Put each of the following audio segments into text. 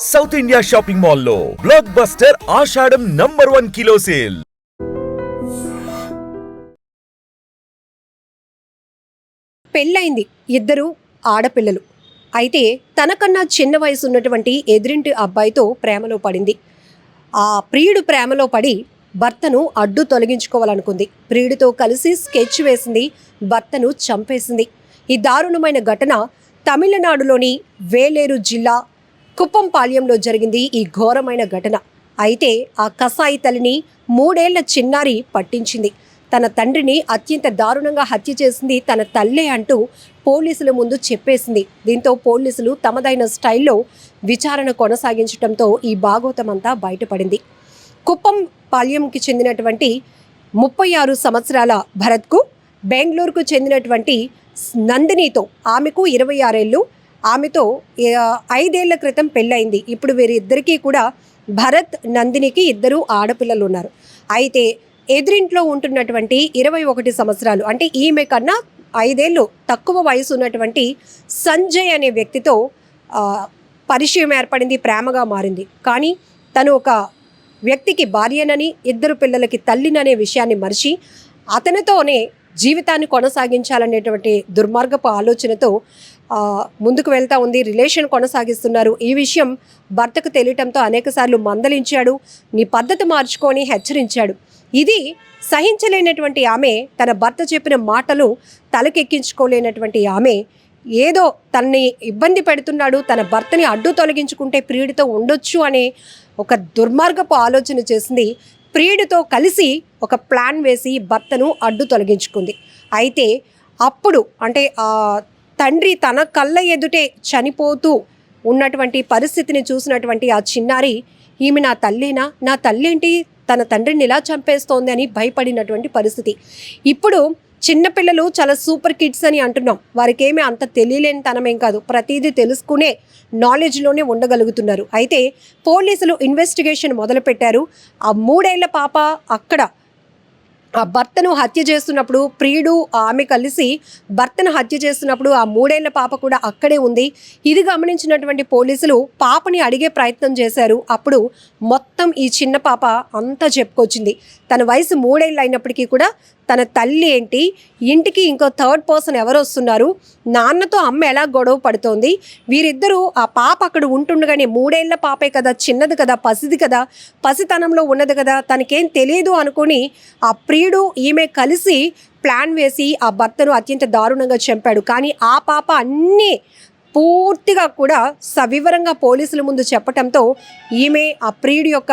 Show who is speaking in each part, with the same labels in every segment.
Speaker 1: South India shopping మాల్లో block buster ఆషాఢం #1 kilo sale.
Speaker 2: పెళ్ళైంది, ఇద్దరు ఆడపిల్లలు. అయితే తనకన్నా చిన్న వయసు ఉన్నటువంటి ఎదురింటి అబ్బాయితో ప్రేమలో పడింది. ఆ ప్రియుడు ప్రేమలో పడి భర్తను అడ్డు తొలగించుకోవాలనుకుంది. ప్రియుడితో కలిసి స్కెచ్ వేసింది, భర్తను చంపేసింది. ఈ దారుణమైన ఘటన తమిళనాడులోని వేలేరు జిల్లా కుప్పంపాళ్యంలో జరిగింది. ఈ ఘోరమైన ఘటన. అయితే ఆ కసాయి తల్లిని 3 ఏళ్ల చిన్నారి పట్టించింది. తన తండ్రిని అత్యంత దారుణంగా హత్య చేసింది తన తల్లే అంటూ పోలీసుల ముందు చెప్పేసింది. దీంతో పోలీసులు తమదైన స్టైల్లో విచారణ కొనసాగించడంతో ఈ భాగోతమంతా బయటపడింది. కుప్పంపాళ్యంకి చెందినటువంటి 36 సంవత్సరాల భరత్కు, బెంగళూరుకు చెందినటువంటి నందినితో, ఆమెకు 26 ఏళ్ళు, ఆమెతో 5 ఏళ్ల క్రితం పెళ్ళయింది. ఇప్పుడు వీరిద్దరికీ కూడా భరత్, నందినికి 2 ఆడపిల్లలు ఉన్నారు. అయితే ఎదురింట్లో ఉంటున్నటువంటి 21 సంవత్సరాలు, అంటే ఈమె కన్నా 5 ఏళ్ళు తక్కువ వయసు ఉన్నటువంటి సంజయ్ అనే వ్యక్తితో పరిచయం ఏర్పడింది, ప్రేమగా మారింది. కానీ తను ఒక వ్యక్తికి భార్యనని, 2 పిల్లలకి తల్లిననే విషయాన్ని మరిచి అతనితోనే జీవితాన్ని కొనసాగించాలనేటువంటి దుర్మార్గపు ఆలోచనతో ముందుకు వెళ్తూ ఉంది. రిలేషన్ కొనసాగిస్తున్నారు. ఈ విషయం భర్తకు తెలియటంతో అనేకసార్లు మందలించాడు, నీ పద్ధతి మార్చుకొని హెచ్చరించాడు. ఇది సహించలేనటువంటి ఆమె, తన భర్త చెప్పిన మాటలు తలకెక్కించుకోలేనటువంటి ఆమె, ఏదో తనని ఇబ్బంది పెడుతున్నాడు, తన భర్తని అడ్డు తొలగించుకుంటే ప్రియుడితో ఉండొచ్చు అనే ఒక దుర్మార్గపు ఆలోచన చేసింది. ప్రియుడితో కలిసి ఒక ప్లాన్ వేసి భర్తను అడ్డు తొలగించుకుంది. అయితే అప్పుడు అంటే తండ్రి తన కళ్ళ ఎదుటే చనిపోతూ ఉన్నటువంటి పరిస్థితిని చూసినటువంటి ఆ చిన్నారి, ఈమె నా తల్లేనా, నా తల్లేంటి తన తండ్రిని ఇలా చంపేస్తోంది అని భయపడినటువంటి పరిస్థితి. ఇప్పుడు చిన్నపిల్లలు చాలా సూపర్ కిడ్స్ అని అంటున్నాం. వారికి ఏమీ అంత తెలియలేని తనమేం కాదు, ప్రతిదీ తెలుసుకునే నాలెడ్జ్లోనే ఉండగలుగుతున్నారు. అయితే పోలీసులు ఇన్వెస్టిగేషన్ మొదలుపెట్టారు. ఆ 3 ఏళ్ల పాప అక్కడ ఆ భర్తను హత్య చేస్తున్నప్పుడు, ప్రియుడు ఆమె కలిసి భర్తను హత్య చేస్తున్నప్పుడు ఆ 3 ఏళ్ల పాప కూడా అక్కడే ఉంది. ఇది గమనించినటువంటి పోలీసులు పాపని అడిగే ప్రయత్నం చేశారు. అప్పుడు మొత్తం ఈ చిన్న పాప అంతా చెప్పుకొచ్చింది. తన వయసు 3 ఏళ్ళు అయినప్పటికీ కూడా తన తల్లి ఏంటి, ఇంటికి ఇంకో థర్డ్ పర్సన్ ఎవరు వస్తున్నారు, నాన్నతో అమ్మ ఎలా గొడవ పడుతోంది, వీరిద్దరూ ఆ పాప అక్కడ ఉంటుండగానే 3 ఏళ్ల పాపే కదా, చిన్నది కదా, పసిది కదా, పసితనంలో ఉన్నది కదా, తనకేం తెలియదు అనుకొని ఆ ప్రియుడు ఈమె కలిసి ప్లాన్ వేసి ఆ భర్తను అత్యంత దారుణంగా చంపాడు. కానీ ఆ పాప అన్నీ పూర్తిగా కూడా సవివరంగా పోలీసుల ముందు చెప్పటంతో ఈమె ఆ ప్రియుడి యొక్క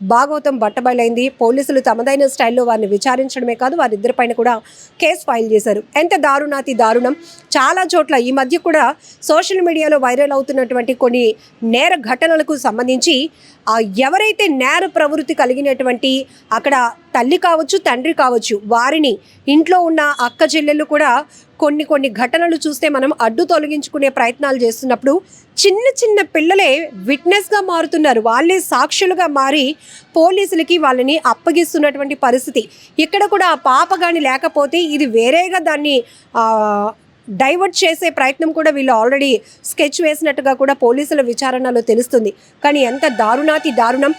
Speaker 2: భాగవతం బట్టబయలైంది. పోలీసులు తమదైన స్టైల్లో వారిని విచారించడమే కాదు, వారిద్దరిపైన కూడా కేసు ఫైల్ చేశారు. ఎంత దారుణాతి దారుణం. చాలా చోట్ల ఈ మధ్య కూడా సోషల్ మీడియాలో వైరల్ అవుతున్నటువంటి కొన్ని నేర ఘటనలకు సంబంధించి ఎవరైతే నేర ప్రవృత్తి కలిగినటువంటి అక్కడ తల్లి కావచ్చు, తండ్రి కావచ్చు, వారిని ఇంట్లో ఉన్న అక్క చెల్లెళ్ళు కూడా కొన్ని ఘటనలు చూస్తే మనం అడ్డు తొలగించుకునే ప్రయత్నాలు చేస్తున్నప్పుడు చిన్న చిన్న పిల్లలే విట్నెస్గా మారుతున్నారు. వాళ్ళే సాక్షులుగా మారి పోలీసులకి వాళ్ళని అప్పగిస్తున్నటువంటి పరిస్థితి. ఇక్కడ కూడా ఆ పాప కానీ లేకపోతే ఇది వేరేగా దాన్ని డైవర్ట్ చేసే ప్రయత్నం కూడా వీళ్ళు ఆల్రెడీ స్కెచ్ వేసినట్టుగా కూడా పోలీసుల విచారణలో తెలుస్తుంది. కానీ ఎంత దారుణాతి దారుణం.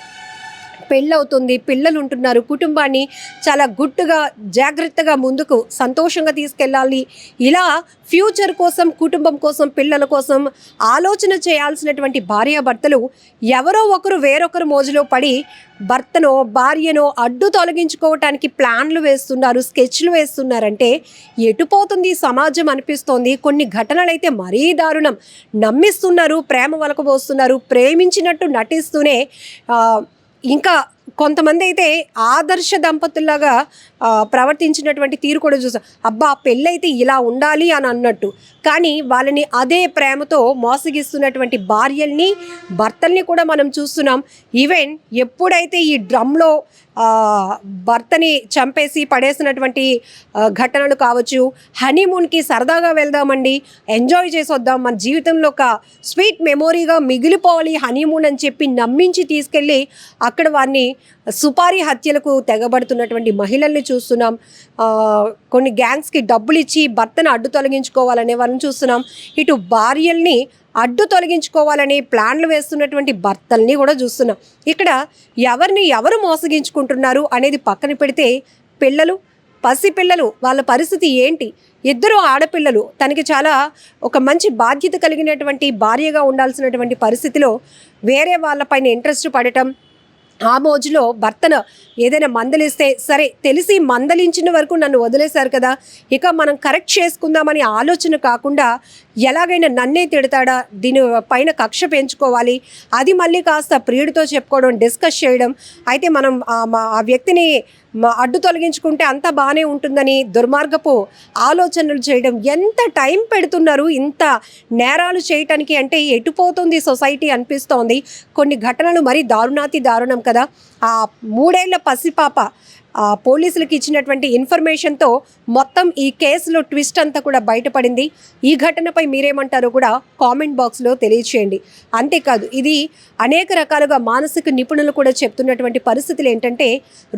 Speaker 2: పెళ్ళవుతుంది, పిల్లలు ఉంటున్నారు, కుటుంబాన్ని చాలా గుట్టుగా జాగ్రత్తగా ముందుకు సంతోషంగా తీసుకెళ్ళాలి. ఇలా ఫ్యూచర్ కోసం, కుటుంబం కోసం, పిల్లల కోసం ఆలోచన చేయాల్సినటువంటి భార్యాభర్తలు ఎవరో ఒకరు వేరొకరు మోజులో పడి భర్తనో భార్యనో అడ్డు తొలగించుకోవటానికి ప్లాన్లు వేస్తున్నారు, స్కెచ్లు వేస్తున్నారంటే ఎటుపోతుంది సమాజం అనిపిస్తోంది. కొన్ని ఘటనలు అయితే మరీ దారుణం. నమ్మిస్తున్నారు, ప్రేమ వలకబోస్తున్నారు, ప్రేమించినట్టు నటిస్తూనే ఇంకా కొంతమంది అయితే ఆదర్శ దంపతుల్లాగా ప్రవర్తించినటువంటి తీరు కూడా చూసాం. అబ్బా పెళ్ళైతే ఇలా ఉండాలి అని అన్నట్టు, కానీ వాళ్ళని అదే ప్రేమతో మోసగిస్తున్నటువంటి భార్యల్ని, భర్తల్ని కూడా మనం చూస్తున్నాం. ఈవెన్ ఎప్పుడైతే ఈ డ్రమ్లో భర్తని చంపేసి పడేసినటువంటి ఘటనలు కావచ్చు, హనీమూన్కి సరదాగా వెళ్దామండి, ఎంజాయ్ చేసి వద్దాం, మన జీవితంలో ఒక స్వీట్ మెమొరీగా మిగిలిపోవాలి హనీమూన్ అని చెప్పి నమ్మించి తీసుకెళ్ళి అక్కడ వారిని సుపారీ హత్యలకు తెగబడుతున్నటువంటి మహిళల్ని చూస్తున్నాం. కొన్ని గ్యాంగ్స్కి డబ్బులు ఇచ్చి భర్తను అడ్డు తొలగించుకోవాలనే వాళ్ళని చూస్తున్నాం. ఇటు భార్యల్ని అడ్డు తొలగించుకోవాలని ప్లాన్లు వేస్తున్నటువంటి భర్తల్ని కూడా చూస్తున్నాం. ఇక్కడ ఎవరిని ఎవరు మోసగించుకుంటున్నారు అనేది పక్కన పెడితే పిల్లలు, పసిపిల్లలు వాళ్ళ పరిస్థితి ఏంటి? ఇద్దరు ఆడపిల్లలు, తనకి చాలా ఒక మంచి బాధ్యత కలిగినటువంటి భార్యగా ఉండాల్సినటువంటి పరిస్థితిలో వేరే వాళ్ళపైన ఇంట్రెస్ట్ పడటం, ఆ మోజులో భర్తను ఏదైనా మందలిస్తే సరే తెలిసి మందలించిన వరకు నన్ను వదిలేశారు కదా, ఇక మనం కరెక్ట్ చేసుకుందామని ఆలోచన కాకుండా ఎలాగైనా నన్నే తిడతాడా, దీని పైన కక్ష పెంచుకోవాలి, అది మళ్ళీ కాస్త ప్రియుడితో చెప్పుకోవడం, డిస్కస్ చేయడం, అయితే మనం ఆ వ్యక్తిని అడ్డు తొలగించుకుంటే అంతా బాగానే ఉంటుందని దుర్మార్గపు ఆలోచనలు చేయడం. ఎంత టైం పెడుతున్నారు ఇంత నేరాలు చేయటానికి అంటే? ఎటుపోతుంది సొసైటీ అనిపిస్తోంది. కొన్ని ఘటనలు మరీ దారుణాతి దారుణం కదా. ఆ 3 ఏళ్ల పసిపాప పోలీసులకు ఇచ్చినటువంటి ఇన్ఫర్మేషన్తో మొత్తం ఈ కేసులో ట్విస్ట్ అంతా కూడా బయటపడింది. ఈ ఘటనపై మీరేమంటారో కూడా కామెంట్ బాక్స్లో తెలియచేయండి. అంతేకాదు, ఇది అనేక రకాలుగా మానసిక నిపుణులు కూడా చెప్తున్నటువంటి పరిస్థితులు ఏంటంటే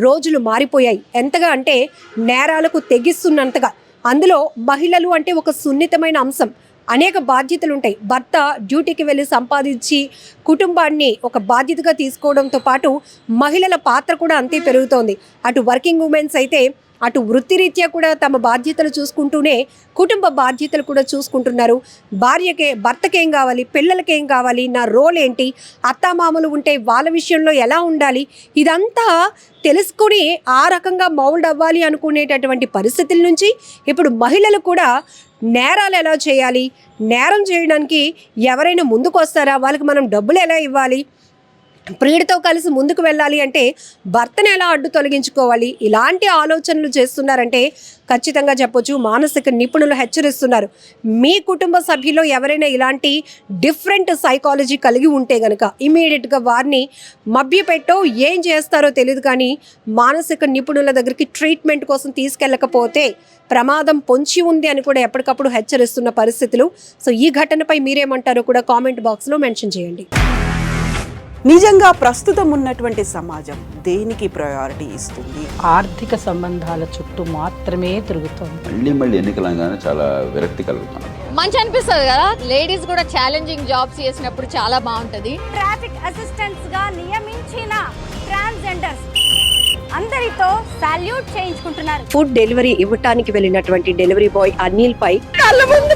Speaker 2: రోజులు మారిపోయాయి. ఎంతగా అంటే నేరాలకు తెగిస్తున్నంతగా. అందులో మహిళలు అంటే ఒక సున్నితమైన అంశం. అనేక బాధ్యతలు ఉంటాయి. భర్త డ్యూటీకి వెళ్ళి సంపాదించి కుటుంబాన్ని ఒక బాధ్యతగా తీసుకోవడంతో పాటు మహిళల పాత్ర కూడా అంతే పెరుగుతోంది. అటు వర్కింగ్ ఉమెన్స్ అయితే అటు వృత్తిరీత్యా కూడా తమ బాధ్యతలు చూసుకుంటూనే కుటుంబ బాధ్యతలు కూడా చూసుకుంటున్నారు. భర్తకేం కావాలి, పిల్లలకేం కావాలి, నా రోల్ ఏంటి, అత్తామామలు ఉంటే వాళ్ళ విషయంలో ఎలా ఉండాలి, ఇదంతా తెలుసుకుని ఆ రకంగా మౌల్డ్ అవ్వాలి అనుకునేటటువంటి పరిస్థితుల నుంచి ఇప్పుడు మహిళలు కూడా నేరాలు ఎలా చేయాలి, నేరం చేయడానికి ఎవరైనా ముందుకు వస్తారా, వాళ్ళకి మనం డబ్బులు ఎలా ఇవ్వాలి, ప్రియుడితో కలిసి ముందుకు వెళ్ళాలి అంటే భర్తను ఎలా అడ్డు తొలగించుకోవాలి, ఇలాంటి ఆలోచనలు చేస్తున్నారంటే ఖచ్చితంగా చెప్పొచ్చు మానసిక నిపుణులు హెచ్చరిస్తున్నారు. మీ కుటుంబ సభ్యుల్లో ఎవరైనా ఇలాంటి డిఫరెంట్ సైకాలజీ కలిగి ఉంటే గనక ఇమీడియట్గా వారిని మభ్యపెట్టో ఏం చేస్తారో తెలియదు, కానీ మానసిక నిపుణుల దగ్గరికి ట్రీట్మెంట్ కోసం తీసుకెళ్ళకపోతే ప్రమాదం పొంచి ఉంది అని కూడా ఎప్పటికప్పుడు హెచ్చరిస్తున్న పరిస్థితులు. సో ఈ ఘటనపై మీరేమంటారో కూడా కామెంట్ బాక్స్లో మెన్షన్ చేయండి.
Speaker 3: నిజంగా ప్రస్తుతం ఉన్నటువంటి సమాజం దేనికి ప్రయారిటీ ఇస్తుంది?
Speaker 4: ఆర్థిక సంబంధాల చుట్టూ మాత్రమే తిరుగుతోంది.
Speaker 5: మళ్ళీ ఎన్నికలంగానే చాలా విరక్తి కలుగుతున్నాం.
Speaker 6: మంచి అనిపిస్తుంది కదా, లేడీస్ కూడా ఛాలెంజింగ్ జాబ్స్ చేసినప్పుడు చాలా బాగుంటది.
Speaker 7: ట్రాఫిక్ అసిస్టెంట్స్ గా నియమించిన ట్రాన్స్జెండర్స్ అందరితో సాల్యూట్ చేయించుకుంటున్నారు.
Speaker 2: ఫుడ్ డెలివరీ ఇవ్వటానికి వెళ్ళినటువంటి డెలివరీ బాయ్ అనిల్ పై కళ్ళ ముందు